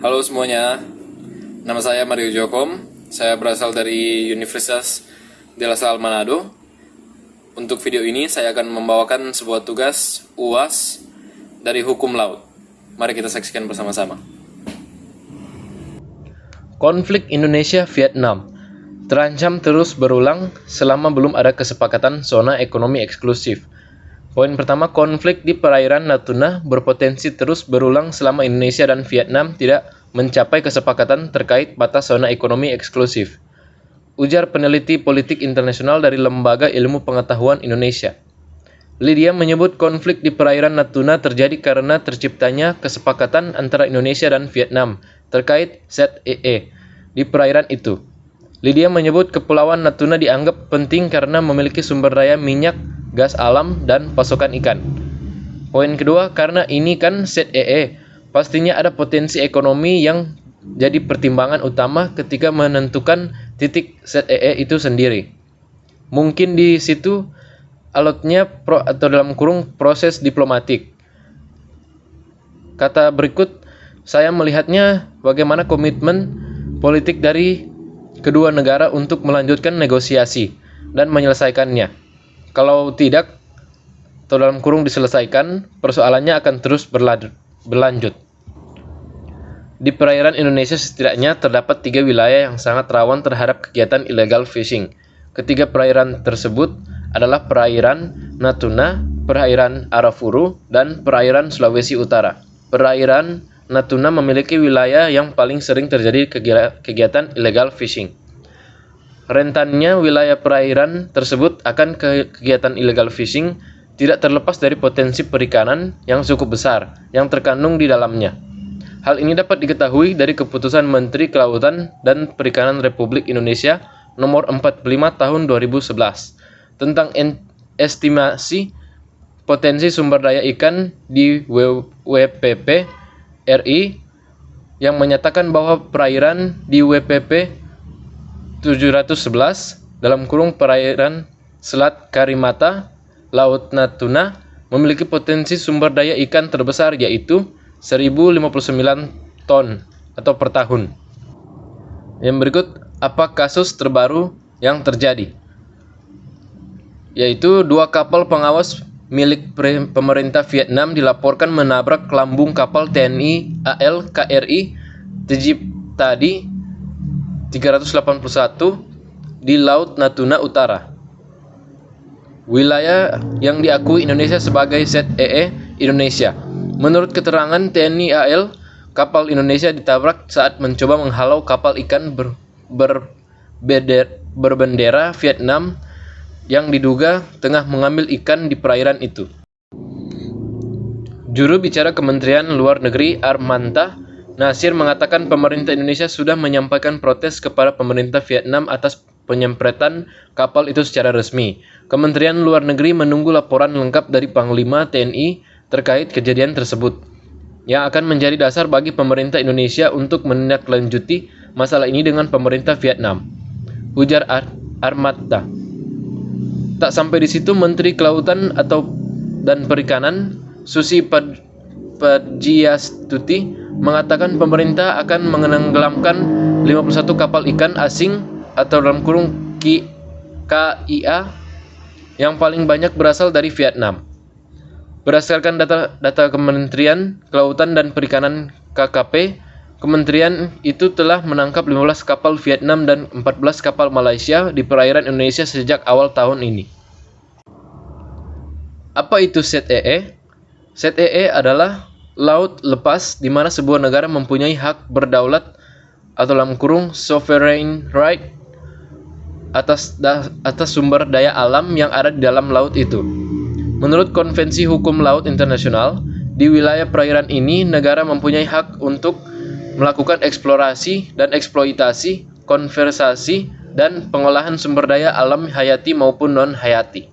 Halo semuanya, nama saya Mario Jokom. Saya berasal dari Universitas de la Salle Manado. Untuk video ini saya akan membawakan sebuah tugas UAS dari hukum laut. Mari kita saksikan bersama-sama. Konflik Indonesia-Vietnam terancam terus berulang selama belum ada kesepakatan zona ekonomi eksklusif. Poin pertama, konflik di perairan Natuna berpotensi terus berulang selama Indonesia dan Vietnam tidak mencapai kesepakatan terkait batas zona ekonomi eksklusif. Ujar peneliti politik internasional dari Lembaga Ilmu Pengetahuan Indonesia. Lydia menyebut konflik di perairan Natuna terjadi karena terciptanya kesepakatan antara Indonesia dan Vietnam terkait ZEE di perairan itu. Lydia menyebut Kepulauan Natuna dianggap penting karena memiliki sumber daya minyak, gas alam, dan pasokan ikan. Poin kedua, karena ini kan ZEE, pastinya ada potensi ekonomi yang jadi pertimbangan utama ketika menentukan titik ZEE itu sendiri. Mungkin di situ alotnya proses diplomatik. Kata berikut, saya melihatnya bagaimana komitmen politik dari kedua negara untuk melanjutkan negosiasi dan menyelesaikannya. Kalau tidak, diselesaikan, persoalannya akan terus berlanjut. Di perairan Indonesia setidaknya terdapat 3 wilayah yang sangat rawan terhadap kegiatan illegal fishing. Ketiga perairan tersebut adalah perairan Natuna, perairan Arafuru, dan perairan Sulawesi Utara. Perairan Natuna memiliki wilayah yang paling sering terjadi kegiatan illegal fishing. Rentannya wilayah perairan tersebut akan kegiatan illegal fishing tidak terlepas dari potensi perikanan yang cukup besar yang terkandung di dalamnya. Hal ini dapat diketahui dari keputusan Menteri Kelautan dan Perikanan Republik Indonesia nomor 45 tahun 2011 tentang estimasi potensi sumber daya ikan di WPP RI yang menyatakan bahwa perairan di WPP 711 perairan Selat Karimata, Laut Natuna memiliki potensi sumber daya ikan terbesar yaitu 1059 ton atau per tahun. Yang berikut apa kasus terbaru yang terjadi? Yaitu 2 kapal pengawas milik pemerintah Vietnam dilaporkan menabrak lambung kapal TNI AL KRI Tejip Tadi 381 di Laut Natuna Utara. Wilayah yang diakui Indonesia sebagai ZEE Indonesia. Menurut keterangan TNI AL, kapal Indonesia ditabrak saat mencoba menghalau kapal ikan berbendera Vietnam yang diduga tengah mengambil ikan di perairan itu. Juru bicara Kementerian Luar Negeri Armanta Nasir mengatakan pemerintah Indonesia sudah menyampaikan protes kepada pemerintah Vietnam atas penyempretan kapal itu secara resmi. Kementerian Luar Negeri menunggu laporan lengkap dari Panglima TNI terkait kejadian tersebut, yang akan menjadi dasar bagi pemerintah Indonesia untuk menindaklanjuti masalah ini dengan pemerintah Vietnam, ujar Armata. Tak sampai di situ, Menteri Kelautan dan Perikanan Susi Pujiastuti mengatakan pemerintah akan menenggelamkan 51 kapal ikan asing atau KIA yang paling banyak berasal dari Vietnam. Berdasarkan data Kementerian Kelautan dan Perikanan KKP, kementerian itu telah menangkap 15 kapal Vietnam dan 14 kapal Malaysia di perairan Indonesia sejak awal tahun ini. Apa itu ZEE? ZEE adalah laut lepas di mana sebuah negara mempunyai hak berdaulat atau sovereign right atas sumber daya alam yang ada di dalam laut itu. Menurut Konvensi Hukum Laut Internasional, di wilayah perairan ini negara mempunyai hak untuk melakukan eksplorasi dan eksploitasi, konservasi, dan pengolahan sumber daya alam hayati maupun non-hayati.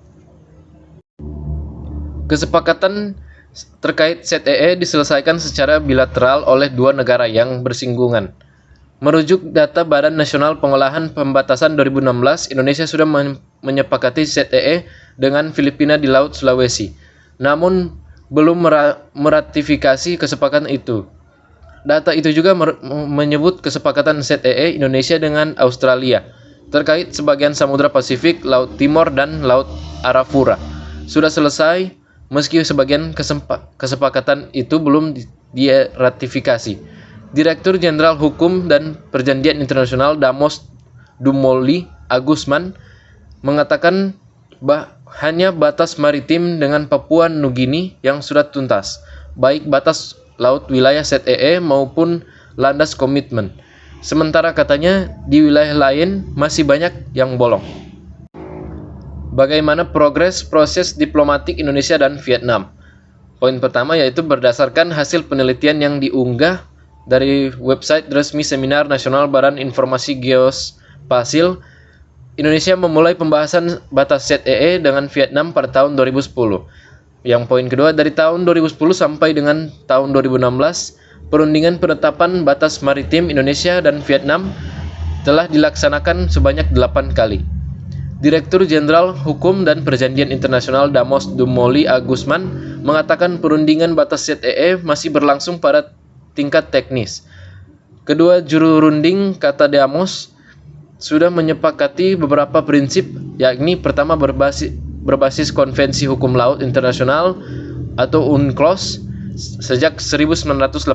Kesepakatan terkait ZEE diselesaikan secara bilateral oleh 2 negara yang bersinggungan. Merujuk data Badan Nasional Pengolahan Pembatasan 2016, Indonesia sudah menyepakati ZEE dengan Filipina di Laut Sulawesi, namun belum meratifikasi kesepakatan itu. Data itu juga menyebut kesepakatan ZEE Indonesia dengan Australia terkait sebagian Samudra Pasifik, Laut Timor, dan Laut Arafura sudah selesai, meski sebagian kesepakatan itu belum diratifikasi. Direktur Jenderal Hukum dan Perjanjian Internasional Damos Dumoli Agusman mengatakan hanya batas maritim dengan Papua Nugini yang sudah tuntas, baik batas laut wilayah ZEE maupun landas komitmen. Sementara katanya di wilayah lain masih banyak yang bolong. Bagaimana progres proses diplomatik Indonesia dan Vietnam? Poin pertama yaitu berdasarkan hasil penelitian yang diunggah dari website resmi Seminar Nasional Badan Informasi Geospasil, Indonesia memulai pembahasan batas ZEE dengan Vietnam pada tahun 2010. Yang poin kedua, dari tahun 2010 sampai dengan tahun 2016, perundingan penetapan batas maritim Indonesia dan Vietnam telah dilaksanakan sebanyak 8 kali. Direktur Jenderal Hukum dan Perjanjian Internasional Damos Dumoli Agusman mengatakan perundingan batas ZEE masih berlangsung pada tingkat teknis. Kedua juru runding, kata Damos, sudah menyepakati beberapa prinsip, yakni pertama berbasis Konvensi Hukum Laut Internasional atau UNCLOS sejak 1982.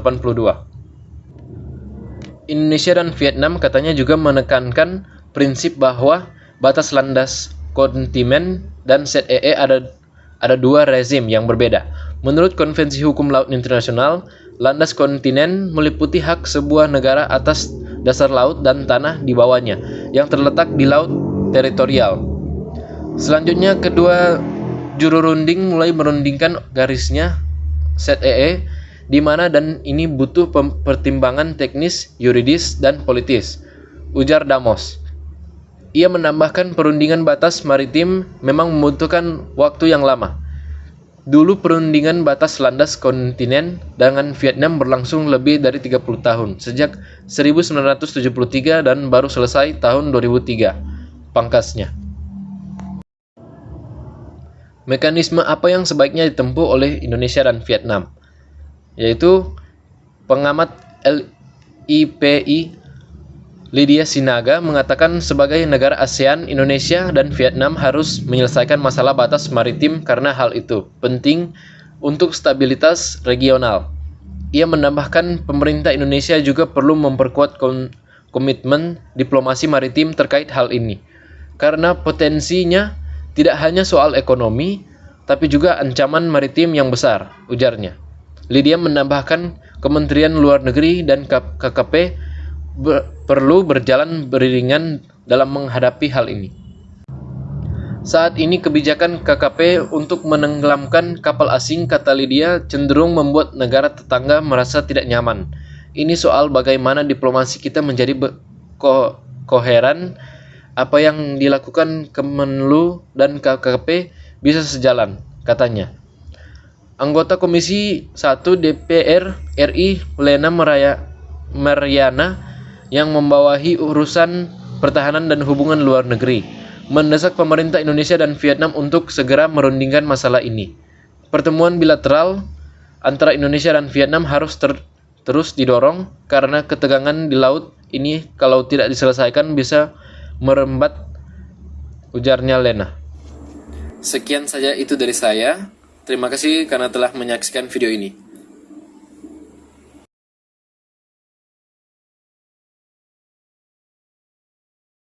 Indonesia dan Vietnam katanya juga menekankan prinsip bahwa batas landas kontinen dan ZEE ada dua rezim yang berbeda. Menurut Konvensi Hukum Laut Internasional, landas kontinen meliputi hak sebuah negara atas dasar laut dan tanah di bawahnya yang terletak di laut teritorial. Selanjutnya, kedua juru runding mulai merundingkan garisnya ZEE di mana dan ini butuh pertimbangan teknis, yuridis, dan politis, ujar Damos. Ia menambahkan perundingan batas maritim memang membutuhkan waktu yang lama. Dulu perundingan batas landas kontinen dengan Vietnam berlangsung lebih dari 30 tahun, sejak 1973 dan baru selesai tahun 2003, pangkasnya. Mekanisme apa yang sebaiknya ditempuh oleh Indonesia dan Vietnam? Yaitu pengamat LIPI Lydia Sinaga mengatakan sebagai negara ASEAN, Indonesia dan Vietnam harus menyelesaikan masalah batas maritim karena hal itu penting untuk stabilitas regional. Ia menambahkan pemerintah Indonesia juga perlu memperkuat komitmen diplomasi maritim terkait hal ini, karena potensinya tidak hanya soal ekonomi, tapi juga ancaman maritim yang besar, ujarnya. Lydia menambahkan Kementerian Luar Negeri dan KKP perlu berjalan beriringan dalam menghadapi hal ini. Saat ini kebijakan KKP untuk menenggelamkan kapal asing, kata Lydia, cenderung membuat negara tetangga merasa tidak nyaman. Ini soal bagaimana diplomasi kita menjadi koheren. Apa yang dilakukan Kemenlu dan KKP bisa sejalan, katanya. Anggota Komisi 1 DPR RI Lena Mariana yang membawahi urusan pertahanan dan hubungan luar negeri mendesak pemerintah Indonesia dan Vietnam untuk segera merundingkan masalah ini. Pertemuan bilateral antara Indonesia dan Vietnam harus terus didorong karena ketegangan di laut ini kalau tidak diselesaikan bisa merembat, ujarnya Lena. Sekian saja itu dari saya. Terima kasih karena telah menyaksikan video ini.